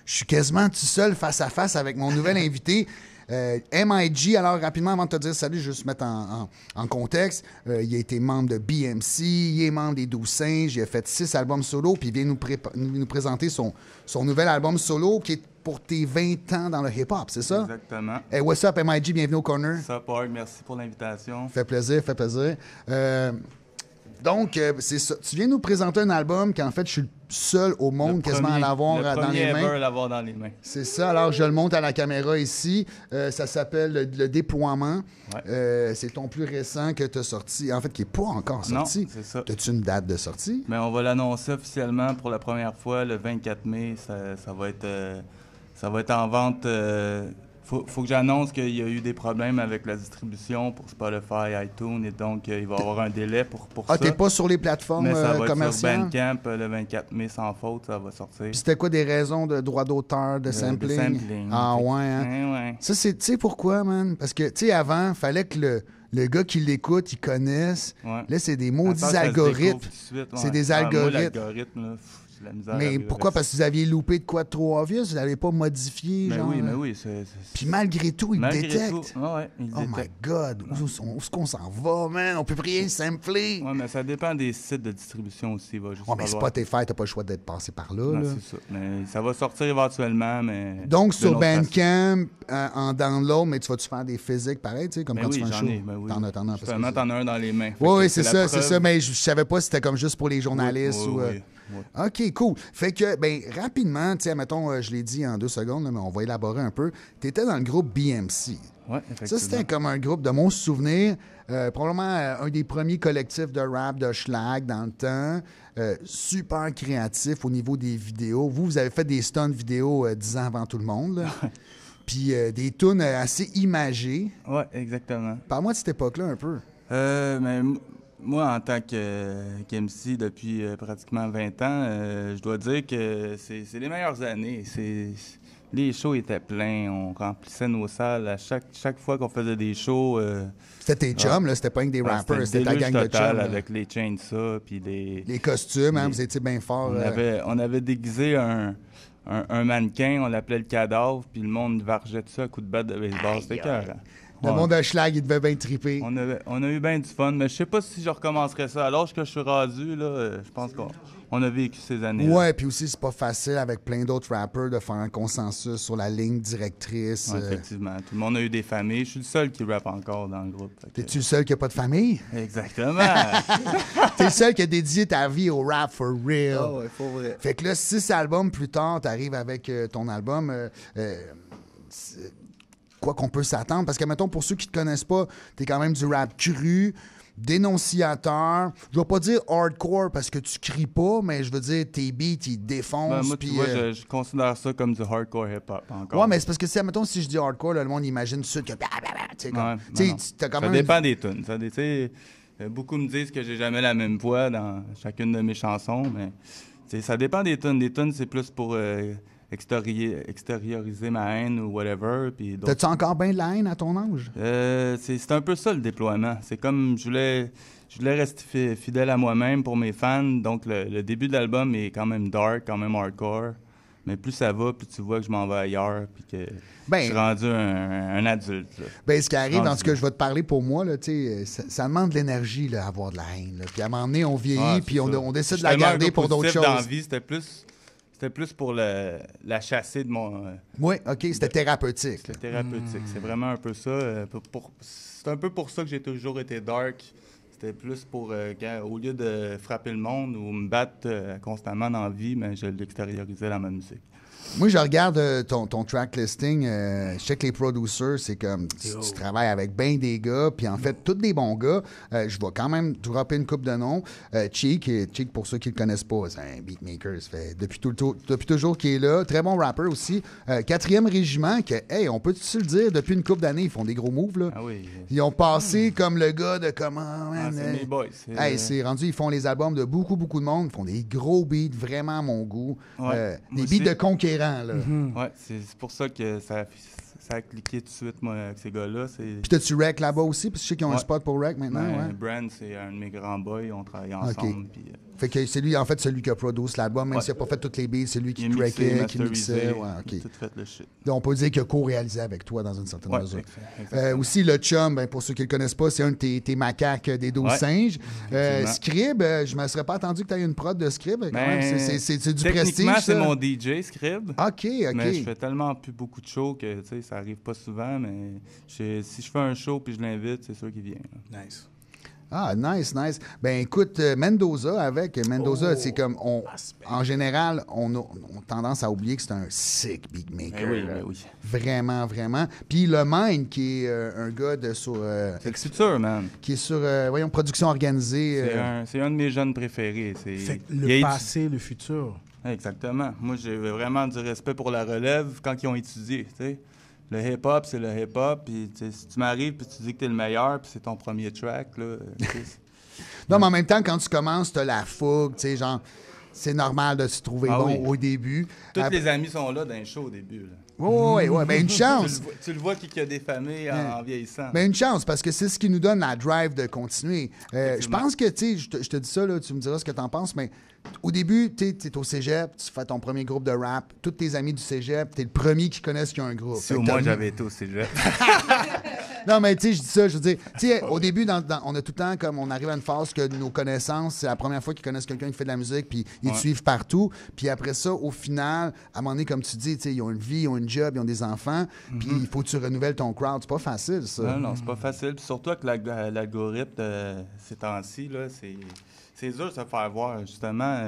Je suis quasiment tout seul face à face avec mon nouvel invité. MIG, alors rapidement, avant de te dire salut, je vais juste mettre en contexte. Il a été membre de BMC, il est membre des 12 Singes, il a fait 6 albums solo, puis il vient nous présenter son nouvel album solo qui est pour tes 20 ans dans le hip-hop, c'est ça? Exactement. Hey, what's up, MIG? Bienvenue au Corner. What's up, Art? Merci pour l'invitation. Fait plaisir, fait plaisir. Donc, c'est ça. Tu viens nous présenter un album qu'en fait, je suis le seul au monde quasiment à l'avoir dans les mains. Ever l'avoir dans les mains. C'est ça. Alors, je le monte à la caméra ici. Ça s'appelle Le Déploiement. Ouais. C'est ton plus récent que tu as sorti. En fait, qui n'est pas encore sorti. Non, c'est ça. As-tu une date de sortie? Mais on va l'annoncer officiellement pour la première fois le 24 mai. Ça va être en vente. Faut que j'annonce qu'il y a eu des problèmes avec la distribution pour Spotify, iTunes, et donc il va y avoir un délai pour ça. Ah, t'es pas sur les plateformes mais ça va commerciales? être sur Bandcamp le 24 mai sans faute, ça va sortir. Puis c'était quoi des raisons de droit d'auteur, de sampling? De sampling. Ah ouais, hein? Ouais. Ça, tu sais pourquoi, man? Parce que, tu sais, avant, fallait que le gars qui l'écoute, il connaisse. Ouais. Là, c'est des maudits Attends, ça se algorithmes. découvre tout de suite, ouais. C'est des Moi, algorithmes. l'algorithme, là, c'est la misère. Mais pourquoi? Parce que vous aviez loupé de quoi de trop obvious? Vous n'avez pas modifié, genre? Mais oui. Puis malgré tout, il détecte. Il Oh my God! Où est-ce qu'on s'en va, man? On peut plus rien sampler. Oui, mais ça dépend des sites de distribution aussi. Ouais, mais Spotify, t'as pas le choix d'être passé par là. Non, là. c'est ça. Mais ça va sortir éventuellement, mais... Donc, sur Bandcamp, en download, mais tu vas-tu faire des physiques pareil, tu sais, comme mais quand oui, tu fais un show? oui. T'en as. Justement, t'en as un dans les mains. Oui, c'est ça, mais je savais pas si c'était comme juste pour les journalistes ou... Oui. OK, cool. Fait que, ben rapidement, tu sais, mettons, je l'ai dit en 2 secondes, là, mais on va élaborer un peu. Tu étais dans le groupe BMC. Oui, effectivement. Ça, c'était comme un groupe, de mon souvenir, probablement un des premiers collectifs de rap de schlag dans le temps. Super créatif au niveau des vidéos. Vous avez fait des stunts vidéo 10 ans avant tout le monde, là. Puis des tunes assez imagées. Oui, exactement. Parle-moi de cette époque-là un peu. Mais moi, en tant qu'MC depuis pratiquement 20 ans, je dois dire que c'est les meilleures années. Les shows étaient pleins, on remplissait nos salles. À chaque fois qu'on faisait des shows... C'était tes chums, là, c'était pas que des rappers, c'était ta gang de chums. Avec les chainsaws, puis les costumes, hein, vous étiez bien forts. On avait déguisé un mannequin, on l'appelait le cadavre, puis le monde vargeait dessus à coups de batte de baseball. C'était écœurant. Le monde de schlag, il devait bien triper. On a eu bien du fun, mais je sais pas si je recommencerais ça. À l'âge que je suis rendu, là, je pense qu'on a vécu ces années-là. Ouais, puis aussi, c'est pas facile avec plein d'autres rappers de faire un consensus sur la ligne directrice. Ouais, effectivement. Tout le monde a eu des familles. Je suis le seul qui rappe encore dans le groupe. T'es-tu le seul qui a pas de famille? Exactement. T'es le seul qui a dédié ta vie au rap for real. Ah ouais, faut vrai. Fait que là, 6 albums plus tard, t'arrives avec ton album... quoi qu'on peut s'attendre. Parce que, mettons, pour ceux qui te connaissent pas, t'es quand même du rap cru, dénonciateur. Je vais pas dire hardcore parce que tu cries pas, mais je veux dire, tes beats, ils défoncent. Moi, tu vois, je considère ça comme du hardcore hip-hop encore. Ouais, mais c'est parce que, mettons, si je dis hardcore, là, le monde imagine tout de suite que... Ça dépend des tunes. Beaucoup me disent que j'ai jamais la même voix dans chacune de mes chansons, mais ça dépend des tunes. Des tunes, c'est plus pour... extérioriser ma haine ou whatever. T'as-tu encore bien de la haine à ton âge? C'est un peu ça le déploiement. C'est comme je voulais rester fidèle à moi-même pour mes fans. Donc le début de l'album est quand même dark, quand même hardcore. Mais plus ça va, plus tu vois que je m'en vais ailleurs puis que je suis rendu un adulte. Là. Ben, ce qui arrive dans ce que je vais te parler pour moi, là, ça demande de l'énergie, là, avoir de la haine. Là. Puis à un moment donné, on vieillit puis on décide de la garder pour d'autres choses. Dans la vie, c'était plus pour la chasser de mon... oui, OK, c'était thérapeutique. C'était thérapeutique. C'est vraiment un peu ça. C'est un peu pour ça que j'ai toujours été dark. C'était plus pour, au lieu de frapper le monde ou me battre constamment dans la vie, mais je l'extériorisais dans ma musique. Moi, je regarde ton track listing, je check les producers, c'est comme tu travailles avec bien des gars, puis en fait, tous des bons gars. Je vais quand même dropper une coupe de noms. Cheek, pour ceux qui ne le connaissent pas, c'est un beatmaker, ça fait depuis toujours qu'il est là. Très bon rapper aussi. 4e régiment, on peut se le dire, depuis une couple d'années, ils font des gros moves, là. Ah oui. Ils ont passé comme le gars de comment, man. C'est mes boys. C'est rendu, ils font les albums de beaucoup de monde, ils font des gros beats, vraiment à mon goût. Ouais, des beats de conquérants. Ouais, c'est pour ça que ça a cliqué tout de suite, moi, avec ces gars-là. Puis t'as-tu rec là-bas aussi? Parce que je sais qu'ils ont un spot pour rec maintenant, ouais. Brand, c'est un de mes grands boys, on travaille ensemble. Puis, fait que c'est lui, en fait, celui qui a produit l'album, même s'il n'a pas fait toutes les beats, c'est lui qui trackait, qui mixait. Ouais, OK. Tout fait le shit. Donc, on peut dire qu'il a co-réalisé avec toi dans une certaine mesure. Aussi, le chum, ben, pour ceux qui ne le connaissent pas, c'est un de tes macaques des 12 singes. Scrib, je ne me serais pas attendu que tu aies une prod de Scrib. C'est du prestige. Techniquement, c'est mon DJ, Scrib. OK. Mais je fais tellement plus beaucoup de shows que ça arrive pas souvent. Mais si je fais un show puis je l'invite, c'est sûr qu'il vient. Là. Nice. Ah, nice. Ben écoute, Mendoza, c'est comme, en général, on a tendance à oublier que c'est un sick beatmaker. Oui. Vraiment. Puis le Mind, qui est un gars sur... c'est le futur, man. Qui est sur, production organisée. C'est un de mes jeunes préférés. Fait le passé, le futur. Exactement. Moi, j'ai vraiment du respect pour la relève quand ils ont étudié, tu sais. Le hip-hop, c'est le hip-hop, puis si tu m'arrives puis tu dis que t'es le meilleur, puis c'est ton premier track, là... Non, mais en même temps, quand tu commences, t'as la fougue, tu sais, genre, c'est normal de se trouver au début. Tous les amis sont là dans les shows au début, là. Oui, mais une chance. Tu le vois qui a défamé en vieillissant. Mais une chance, parce que c'est ce qui nous donne la drive de continuer. Je pense que, tu sais, je te dis ça, là, tu me diras ce que t'en penses, mais au début, tu es au cégep, tu fais ton premier groupe de rap, tous tes amis du cégep, tu es le premier qui connaissent qu'il y a un groupe. Si au moins j'avais été au cégep. Non, mais tu sais, je dis ça, je veux dire, tu sais, au début, on a tout le temps, comme on arrive à une phase que nos connaissances, c'est la première fois qu'ils connaissent quelqu'un qui fait de la musique, puis ils te suivent partout. Puis après ça, au final, à un moment donné, comme tu dis, tu sais, ils ont une vie, ils ont une job, ils ont des enfants, puis il faut que tu renouvelles ton crowd. C'est pas facile, ça. Non, c'est pas facile. Puis surtout avec l'algorithme ces temps-ci, là, c'est dur de se faire voir, justement.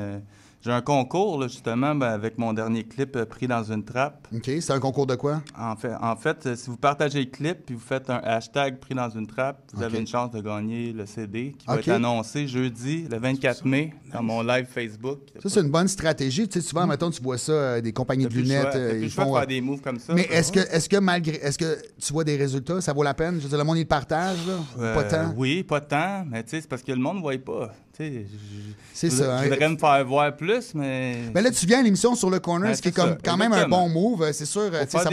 J'ai un concours, là, justement, avec mon dernier clip pris dans une trappe. OK. C'est un concours de quoi? En fait, si vous partagez le clip puis vous faites un hashtag pris dans une trappe, vous avez une chance de gagner le CD qui va être annoncé jeudi, le 24 mai, dans mon live Facebook. Ça, c'est une bonne stratégie. Tu sais, souvent, mettons, tu vois ça, des compagnies de lunettes. Ils font faire des moves comme ça. Mais est-ce que tu vois des résultats? Ça vaut la peine? Je veux dire, le monde, il le partage, là? Pas tant? Oui, pas tant. Mais tu sais, c'est parce que le monde ne voit pas. C'est ça. Je voudrais me faire voir plus, mais... Mais là, tu viens à l'émission sur le Corner, ce qui est quand même un bon move. C'est sûr, ça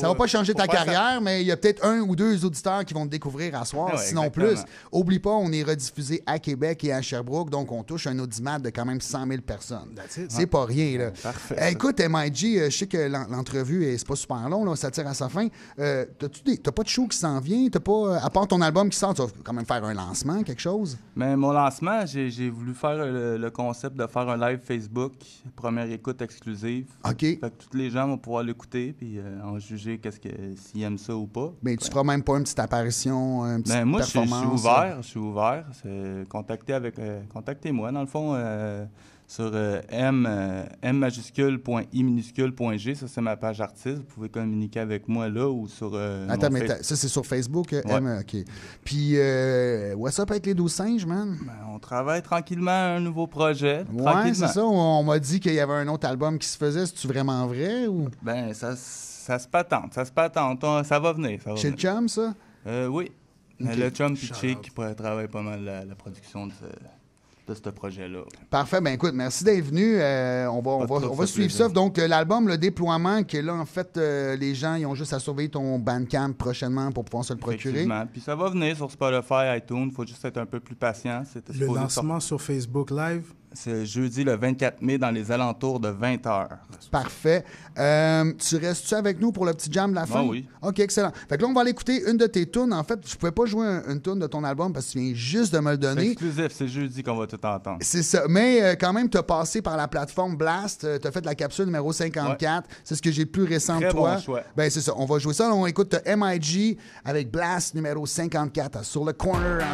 va pas changer ta carrière, mais il y a peut-être 1 ou 2 auditeurs qui vont te découvrir à soir, sinon exactement. Plus. Oublie pas, on est rediffusé à Québec et à Sherbrooke, donc on touche un audimat de quand même 100 000 personnes. C'est pas rien, là. Parfait. Écoute, MIG, je sais que l'entrevue, c'est pas super long, là, ça tire à sa fin. T'as pas de show qui s'en vient? T'as pas, à part ton album qui sort, tu vas quand même faire un lancement, quelque chose? Mais mon lancement, j'ai voulu faire le concept de faire un live Facebook, première écoute exclusive. OK. Fait que tous les gens vont pouvoir l'écouter puis en juger s'ils aiment ça ou pas. Mais tu feras même pas une petite apparition, une petite moi, performance? Je suis ouvert. Contactez-moi, dans le fond, sur m-i-g. Ça, c'est ma page artiste. Vous pouvez communiquer avec moi là ou sur... Attends, mais ça, c'est sur Facebook? OK. Puis, what's up avec les 12 singes, man? On travaille tranquillement à un nouveau projet. Ouais, c'est ça. On m'a dit qu'il y avait un autre album qui se faisait. C'est-tu vraiment vrai? Ou? Ben, ça se patente. Ça va venir. Chez le chum, ça? Oui. Okay. Le chum puis Chick qui pourrait travailler pas mal la production de ce projet-là. Parfait. Ben écoute, merci d'être venu. On va suivre ça. Donc, l'album, le déploiement, qui est là, en fait, les gens, ils ont juste à surveiller ton Bandcamp prochainement pour pouvoir se le procurer. Effectivement. Puis ça va venir sur Spotify, iTunes. Il faut juste être un peu plus patient. Le lancement sur Facebook Live? C'est jeudi le 24 mai dans les alentours de 20h. Parfait. Tu restes-tu avec nous pour le petit jam de la fin? Oui. OK, excellent. Fait que là, on va aller écouter une de tes tunes. En fait, je pouvais pas jouer une tune de ton album parce que tu viens juste de me le donner. C'est exclusif, c'est jeudi qu'on va tout entendre. C'est ça. Mais quand même, tu as passé par la plateforme Blast. Tu as fait la capsule numéro 54. Ouais. C'est ce que j'ai le plus récent de toi. Bon choix. Ben, c'est ça. On va jouer ça. Là, on écoute MIG avec Blast numéro 54 sur le Corner.